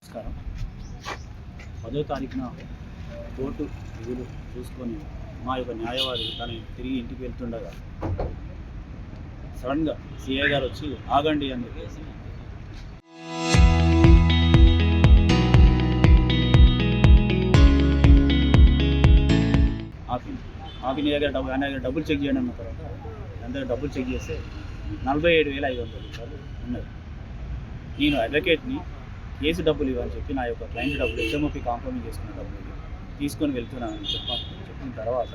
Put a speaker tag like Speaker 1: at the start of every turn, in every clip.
Speaker 1: నమస్కారం. 10వ తారీఖున కోర్టు విధులు చూసుకొని మా యొక్క న్యాయవాది తను తిరిగి ఇంటికి వెళ్తుండగా సడన్గా సిఐ గారు వచ్చి ఆగండి అని చెప్పేసి ఆపి నీ దగ్గర ఆయన దగ్గర డబ్బులు చెక్ చేయండి అన్న తర్వాత ఆయన దగ్గర డబ్బులు చెక్ చేస్తే 47,500 ఉన్నాయి. నేను అడ్వకేట్ని కేసు డబ్బులు ఇవ్వని చెప్పి నా యొక్క క్లయింట్ డబ్బులు హెచ్ఎంఓపి కాంప్రమైజ్ చేసుకున్న డబ్బులు తీసుకొని వెళ్తున్నానని చెప్పిన తర్వాత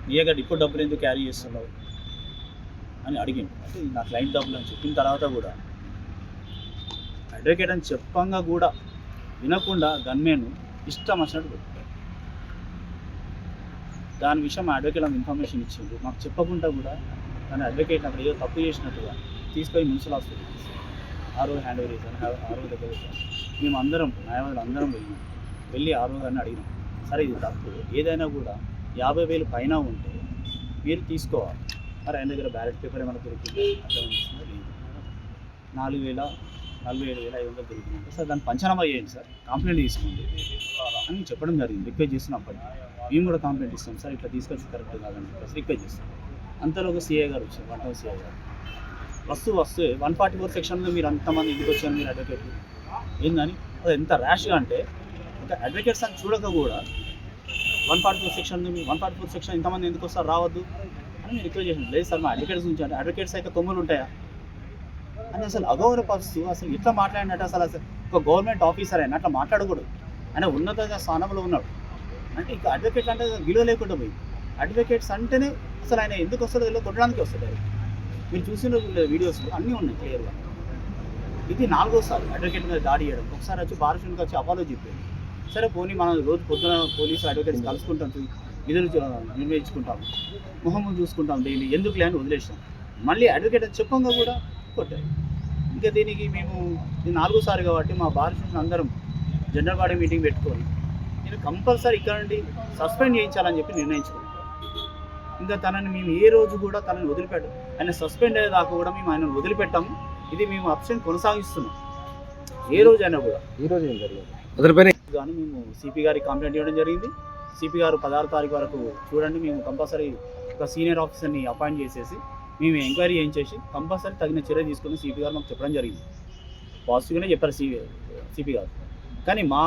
Speaker 1: నీ దగ్గర ఇప్పుడు డబ్బులు ఎందుకు క్యారీ చేస్తున్నావు అని అడిగింది. అంటే నా క్లయింట్ డబ్బులు అని చెప్పిన తర్వాత కూడా అడ్వకేట్ అని చెప్పంగా కూడా వినకుండా గన్మెన్ ఇష్టం వచ్చినట్టు కొట్టాడు. దాని విషయం మా అడ్వకేట్ అంత ఇన్ఫర్మేషన్ ఇచ్చింది. మాకు చెప్పకుండా కూడా తన అడ్వకేట్ అక్కడ ఏదో తప్పు చేసినట్టుగా తీసుకొని మున్సిపల్ హాస్పిటల్ ఆరో హ్యాండ్ ఓవర్ చేశాను. ఆరో దగ్గర మేము అందరం న్యాయవాదులు అందరం వెళ్ళి ఆరో గారిని అడిగినాం, సరే ఇది తప్పు, ఏదైనా కూడా 50,000 పైన ఉంటే మీరు తీసుకోవాలి. మరి ఆయన దగ్గర బ్యాలెట్ పేపర్ ఏమైనా దొరికింది అర్థం లేదు. 47,500 దొరికిందంటే సార్ దాన్ని పంచనామా చేయండి సార్, కంప్లైంట్ తీసుకోండి అని చెప్పడం జరిగింది. రిక్వెస్ట్ చేసినప్పటికీ మేము కూడా కంప్లైంట్ ఇస్తాం సార్, ఇట్లా తీసుకొచ్చి కరెక్ట్ కాదని చెప్పేసి రిక్వెస్ట్ చేస్తాం. అంతలో ఒక సిఐ గారు వచ్చారు, 1 టౌన్ సిఐ గారు వస్తే 144 సెక్షన్లో మీరు అంతమంది ఇంటికి వచ్చారు మీరు అడ్వకేట్లు ఏందని. అది ఎంత ర్యాష్గా అంటే ఇంకా అడ్వకేట్స్ అని చూడక కూడా 144 సెక్షన్ ఇంతమంది ఎందుకు వస్తారు రావద్దు అని మీరు రిక్వెస్ట్ చేసాను. లేదు సార్ మా అడ్వకేట్స్ నుంచి అంటే అడ్వకేట్స్ అయితే కొమ్ములు ఉంటాయా అని అసలు అగౌరవపరుస్తూ అసలు ఇట్లా మాట్లాడినట్టు అసలు ఒక గవర్నమెంట్ ఆఫీసర్ అయినా అట్లా మాట్లాడకూడదు. ఆయన ఉన్నత స్థానంలో ఉన్నాడు అంటే ఇక అడ్వకేట్ అంటే విలువ లేకుండా పోయి అడ్వకేట్స్ అంటేనే అసలు ఆయన ఎందుకు వస్తాడో ఇలా కొట్టడానికి వస్తాడు. మీరు చూసిన వీడియోస్లో అన్నీ ఉన్నాయి క్లియర్గా. ఇది 4వసారి అడ్వకేట్ మీద దాడి చేయడం. ఒకసారి వచ్చి బారషన్కి వచ్చి అపాలో చెప్పాడు. సరే పోనీ మనం రోజు పొద్దున పోలీసు అడ్వకేట్స్ కలుసుకుంటాం, విధులు నిర్వహించుకుంటాం, మొహమ్మద్ చూసుకుంటాం డైలీ, ఎందుకు లేని వదిలేసాం. మళ్ళీ అడ్వకేట్ అని చెప్పంగా కూడా కొట్టారు. ఇంకా దీనికి మేము ఇది 4వసారి కాబట్టి మా బారషన్ అందరం జనరల్ బాడీ మీటింగ్ పెట్టుకొని నేను కంపల్సరీ ఇక్కడ నుండి సస్పెండ్ చేయించాలని చెప్పి నిర్ణయించుకున్నాం. ఇంకా తనని మేము ఏ రోజు కూడా తనని వదిలిపెట్టాం. ఆయన సస్పెండ్ అయ్యేదాకా కూడా మేము ఆయనను వదిలిపెట్టాము. ఇది మేము అప్షన్ కొనసాగిస్తున్నాం. ఏ రోజు అయినా కూడా
Speaker 2: ఈరోజు ఏం జరిగింది
Speaker 1: కానీ మేము సిపి గారికి కంప్లైంట్ ఇవ్వడం జరిగింది. సిపి గారు 16వ తారీఖు వరకు చూడండి, మేము కంపల్సరీ ఒక సీనియర్ ఆఫీసర్ని అపాయింట్ చేసేసి మేము ఎంక్వైరీ చేయించేసి కంపల్సరీ తగిన చర్య తీసుకుని సిపి గారు మాకు చెప్పడం జరిగింది. పాజిటివ్గానే చెప్పారు సిపి గారు. కానీ మా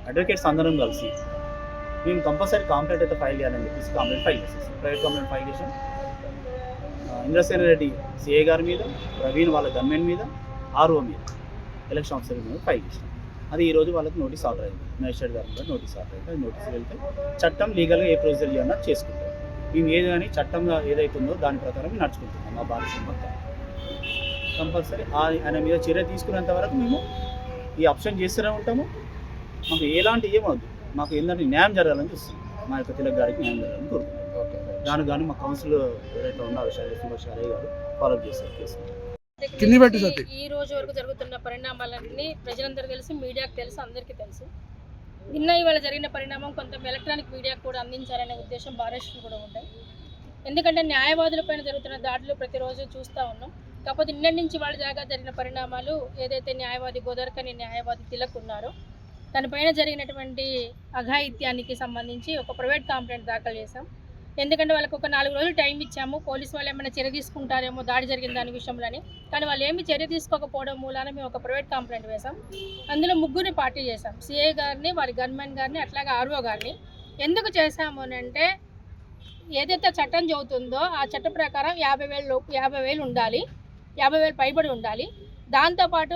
Speaker 1: అడ్వకేట్స్ అందరం కలిసి మేము కంపల్సరీ కంప్లైంట్ అయితే ఫైల్ చేయాలని చెప్పేసి కంప్లైంట్ ఫైల్ చేసేసి ప్రైవేట్ కంప్లైంట్ ఫైల్ చేసాం. ఇంద్రసేన రెడ్డి సిఏ గారి మీద, ప్రవీణ్ వాళ్ళ గవర్నమెంట్ మీద, ఆర్ఓ మీద, ఎలక్షన్ ఆఫీసర్ మీద ఫైల్ చేసాం. అది ఈరోజు వాళ్ళకి నోటీస్ ఆర్డర్ అయింది. మేజిస్ట్రేట్ గారి మీద నోటీస్ ఆర్డర్ అయింది. అది నోటీస్ వెళ్తే చట్టం లీగల్గా ఏ ప్రొసీజర్ చేయాలన్నా చేసుకుంటాం. మేము ఏది కానీ చట్టంగా ఏదైతుందో దాని ప్రకారం నడుచుకుంటున్నాం. మా భారత మొత్తం కంపల్సరీ ఆయన మీద చర్య తీసుకునేంత వరకు మేము ఈ ఆప్షన్ చేస్తూనే ఉంటాము. మాకు ఎలాంటి ఏమవుద్దు, మాకు ఏంటంటే న్యాయం జరగాలని చూస్తుంది. మా యొక్క తిలక్ గారికి న్యాయం జరగాలని కోరుకుంటున్నాం. దానికి కానీ మా కౌన్సిల్ ఎవరైతే ఉన్నారో షారయ్య గారు ఫాలో చేస్తారు కేసు.
Speaker 3: ఈ రోజు వరకు జరుగుతున్న పరిణామాలన్నీ ప్రజలందరూ తెలుసు, మీడియాకు తెలుసు, అందరికీ తెలుసు. నిన్న ఇవాళ జరిగిన పరిణామం కొంత ఎలక్ట్రానిక్ మీడియాకు కూడా అందించాలనే ఉద్దేశం భారతదేశం కూడా ఉంటాయి. ఎందుకంటే న్యాయవాదులపైన జరుగుతున్న దాడులు ప్రతిరోజు చూస్తూ ఉన్నాం. కాకపోతే నిన్న నుంచి వాళ్ళ దాకా జరిగిన పరిణామాలు ఏదైతే న్యాయవాది గోదర్కని న్యాయవాది తిలక్ ఉన్నారో దానిపైన జరిగినటువంటి అఘాయిత్యానికి సంబంధించి ఒక ప్రైవేట్ కంప్లైంట్ దాఖలు చేశాం. ఎందుకంటే వాళ్ళకి ఒక 4 రోజులు టైం ఇచ్చాము, పోలీసు వాళ్ళు ఏమైనా చర్య తీసుకుంటారేమో దాడి జరిగిన దాని విషయంలోని. కానీ వాళ్ళు ఏమి చర్య తీసుకోకపోవడం మూలాన మేము ఒక ప్రైవేట్ కంప్లైంట్ వేసాం. అందులో 3 పార్టీ చేసాం, సిఐ గారిని, వారి గన్మెన్ గారిని, అట్లాగే ఆర్ఓ గారిని. ఎందుకు చేశాము అని అంటే ఏదైతే చట్టం చెబుతుందో ఆ చట్ట ప్రకారం 50,000 ఉండాలి, 50,000 పైబడి ఉండాలి. దాంతోపాటు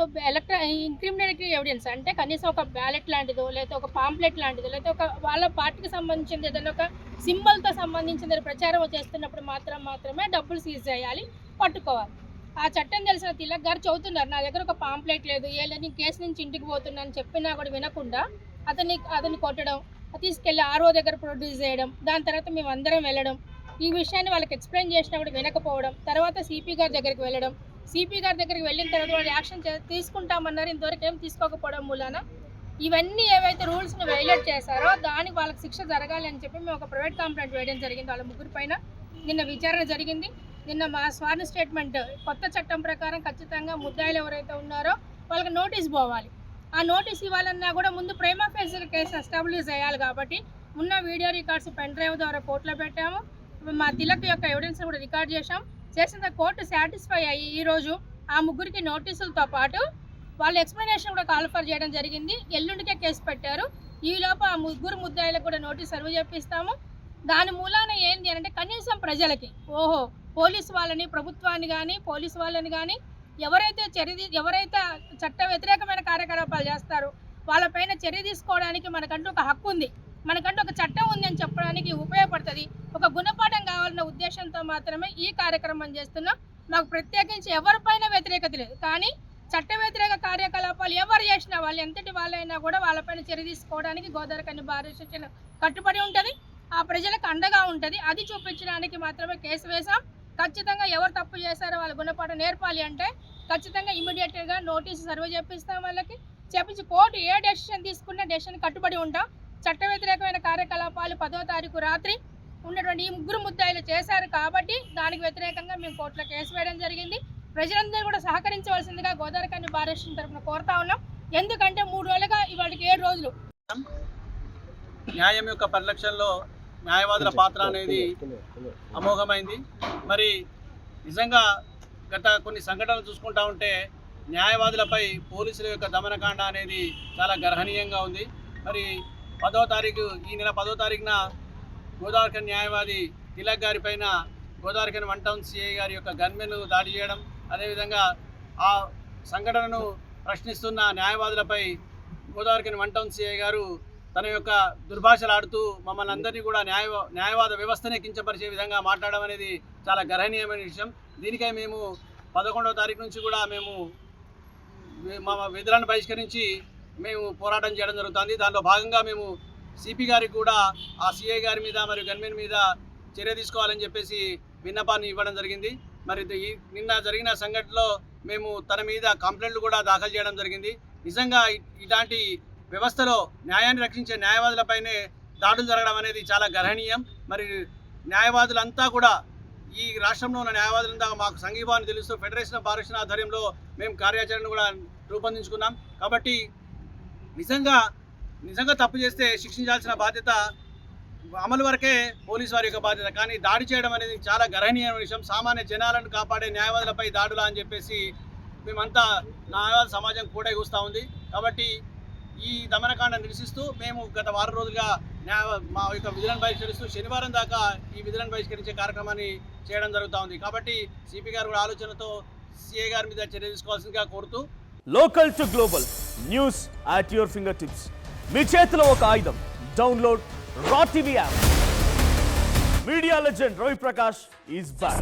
Speaker 3: ఇంక్రిమినేటరీ ఎవిడెన్స్ అంటే కనీసం ఒక బ్యాలెట్ లాంటిదో, లేకపోతే ఒక పాంప్లెట్ లాంటిదో, లేకపోతే ఒక వాళ్ళ పార్టీకి సంబంధించింది ఏదైనా ఒక సింబల్తో సంబంధించిన ప్రచారం చేస్తున్నప్పుడు మాత్రమే డబ్బులు సీజ్ చేయాలి, పట్టుకోవాలి. ఆ చట్టం తెలిసిన తిలక్ గారు చెబుతున్నారు, నా దగ్గర ఒక పాంప్లెట్ లేదు, ఏళ్ళని కేసు నుంచి ఇంటికి పోతున్నా అని చెప్పినా కూడా వినకుండా అతన్ని కొట్టడం, తీసుకెళ్ళి ఆర్ఓ దగ్గర ప్రొడ్యూస్ చేయడం, దాని తర్వాత మేము అందరం వెళ్ళడం, ఈ విషయాన్ని వాళ్ళకి ఎక్స్ప్లెయిన్ చేసినా కూడా వినకపోవడం, తర్వాత సిపి గారి దగ్గరికి వెళ్ళడం, సిపి గారి దగ్గరికి వెళ్ళిన తర్వాత వాళ్ళు యాక్షన్ తీసుకుంటామన్నారు, ఇంతవరకు ఏం తీసుకోకపోవడం మూలాన ఇవన్నీ ఏవైతే రూల్స్ని వైలేట్ చేశారో దానికి వాళ్ళకి శిక్ష జరగాలి అని చెప్పి మేము ఒక ప్రైవేట్ కంప్లైంట్ వేయడం జరిగింది. వాళ్ళ 3 పైన నిన్న విచారణ జరిగింది. నిన్న మా స్వార్న్ స్టేట్మెంట్ కొత్త చట్టం ప్రకారం ఖచ్చితంగా ముద్దాయిలు ఎవరైతే ఉన్నారో వాళ్ళకి నోటీస్ పోవాలి. ఆ నోటీస్ ఇవ్వాలన్నా కూడా ముందు ప్రేమ ఫేస్ కేసు ఎస్టాబ్లిష్ చేయాలి. కాబట్టి ఉన్న వీడియో రికార్డ్స్ పెన్ డ్రైవ్ ద్వారా కోర్టులో పెట్టాము. మా తిలక్ యొక్క ఎవిడెన్స్ కూడా రికార్డ్ చేసిన కోర్టు సాటిస్ఫై అయ్యి ఈరోజు ఆ ముగ్గురికి నోటీసులతో పాటు వాళ్ళ ఎక్స్ప్లెనేషన్ కూడా కాల్ఫర్ చేయడం జరిగింది. ఎల్లుండికే కేసు పెట్టారు. ఈలోపు ఆ ముగ్గురు ముద్దాయిలకు కూడా నోటీస్ సర్వ్ చేపిస్తాము. దాని మూలాన ఏంటి అంటే కనీసం ప్రజలకి పోలీసు వాళ్ళని, ప్రభుత్వాన్ని కానీ పోలీసు వాళ్ళని కానీ ఎవరైతే చట్ట వ్యతిరేకమైన కార్యకలాపాలు చేస్తారో వాళ్ళపైన చర్య తీసుకోవడానికి మనకంటూ ఒక హక్కు ఉంది, మనకంటూ ఒక చట్టం ఉంది అని చెప్పడానికి ఉపయోగపడుతుంది. ఒక గుణపాఠం కావాలన్న ఉద్దేశంతో మాత్రమే ఈ కార్యక్రమం చేస్తున్నాం. మాకు ప్రత్యేకించి ఎవరిపైన వ్యతిరేకత లేదు. కానీ చట్ట వ్యతిరేక కార్యకలాపాలు ఎవరు చేసినా వాళ్ళు ఎంతటి వాళ్ళైనా కూడా వాళ్ళపైన చర్య తీసుకోవడానికి గోదావరి బార్ అసోసియేషన్ కట్టుబడి ఉంటుంది. ఆ ప్రజలకు అండగా ఉంటుంది. అది చూపించడానికి మాత్రమే కేసు వేసాం. ఖచ్చితంగా ఎవరు తప్పు చేశారో వాళ్ళ గుణపాఠం నేర్పాలి అంటే ఖచ్చితంగా ఇమీడియట్గా నోటీసు సర్వ్ చేపిస్తాం. వాళ్ళకి చెప్పించి కోర్టు ఏ డెసిషన్ తీసుకున్నా డెసిషన్ కట్టుబడి ఉంటాం. చట్ట వ్యతిరేకమైన కార్యకలాపాలు 10వ తారీఖు రాత్రి ఉన్నటువంటి ఈ ముగ్గురు ముద్దాయిలు చేశారు కాబట్టి దానికి వ్యతిరేకంగా మేము కోర్టులో కేసు వేయడం జరిగింది. ప్రజలందరూ కూడా సహకరించవలసిందిగా గోదావరి బార్ అసోసియేషన్ తరఫున కోరుతా ఉన్నాం. ఎందుకంటే 3 రోజులుగా ఇవాళకి 7 రోజులు
Speaker 4: న్యాయం యొక్క పరిరక్షణలో న్యాయవాదుల పాత్ర అనేది అమోఘమైంది. మరి నిజంగా గత కొన్ని సంఘటనలు చూసుకుంటా ఉంటే న్యాయవాదులపై పోలీసుల యొక్క దమనకాండ అనేది చాలా గర్హనీయంగా ఉంది. మరి ఈ నెల 10వ తారీఖున గోదావరి న్యాయవాది తిలక్ గారి పైన గోదావరి 1 టౌన్ సిఐ గారి యొక్క గన్మెన్ దాడి చేయడం, అదేవిధంగా ఆ సంఘటనను ప్రశ్నిస్తున్న న్యాయవాదులపై గోదావరి 1 టౌన్ సిఐ గారు తన యొక్క దుర్భాషలాడుతూ మమ్మల్ని అందరినీ కూడా న్యాయవాద వ్యవస్థనే కించపరిచే విధంగా మాట్లాడడం అనేది చాలా గర్హనీయమైన విషయం. దీనికై మేము 11వ తారీఖు నుంచి కూడా మేము మా విధులను బహిష్కరించి మేము పోరాటం చేయడం జరుగుతుంది. దానిలో భాగంగా మేము సిపి గారికి కూడా ఆ సిఐ గారి మీద మరియు గన్మెన్ మీద చర్య తీసుకోవాలని చెప్పేసి విన్నపాన్ని ఇవ్వడం జరిగింది. మరి నిన్న జరిగిన సంఘటనలో మేము తన మీద కంప్లైంట్లు కూడా దాఖలు చేయడం జరిగింది. నిజంగా ఇలాంటి వ్యవస్థలో న్యాయాన్ని రక్షించే న్యాయవాదులపైనే దాడులు జరగడం అనేది చాలా గర్హనీయం. మరి న్యాయవాదులంతా కూడా ఈ రాష్ట్రంలో ఉన్న న్యాయవాదులంతా మాకు సంఘీభావాన్ని తెలుస్తూ ఫెడరేషన్ ఆఫ్ బార్ అసోసియేషన్ ఆధ్వర్యంలో మేము కార్యాచరణ కూడా రూపొందించుకున్నాం. కాబట్టి నిజంగా తప్పు చేస్తే శిక్షించాల్సిన బాధ్యత అమలు వరకే పోలీసు వారి యొక్క బాధ్యత. కానీ దాడి చేయడం అనేది చాలా గర్హనీయమైన విషయం. సామాన్య జనాలను కాపాడే న్యాయవాదులపై దాడులా అని చెప్పేసి మేమంతా న్యాయవాద సమాజం కూడా చూస్తూ ఉంది. కాబట్టి ఈ దమనకాండ నిరసిస్తూ మేము గత 6 రోజులుగా మా యొక్క విధులను బహిష్కరిస్తూ శనివారం దాకా ఈ విధులను బహిష్కరించే కార్యక్రమాన్ని చేయడం జరుగుతూ ఉంది. కాబట్టి సిపి గారు కూడా ఆలోచనతో సిఐ గారి మీద చర్య తీసుకోవాల్సిందిగా కోరుతూ
Speaker 5: local to global news at your finger tips. మీ చేతిలో ఒక ఆయుధం. Download R TV app. Media legend Ravi Prakash is back.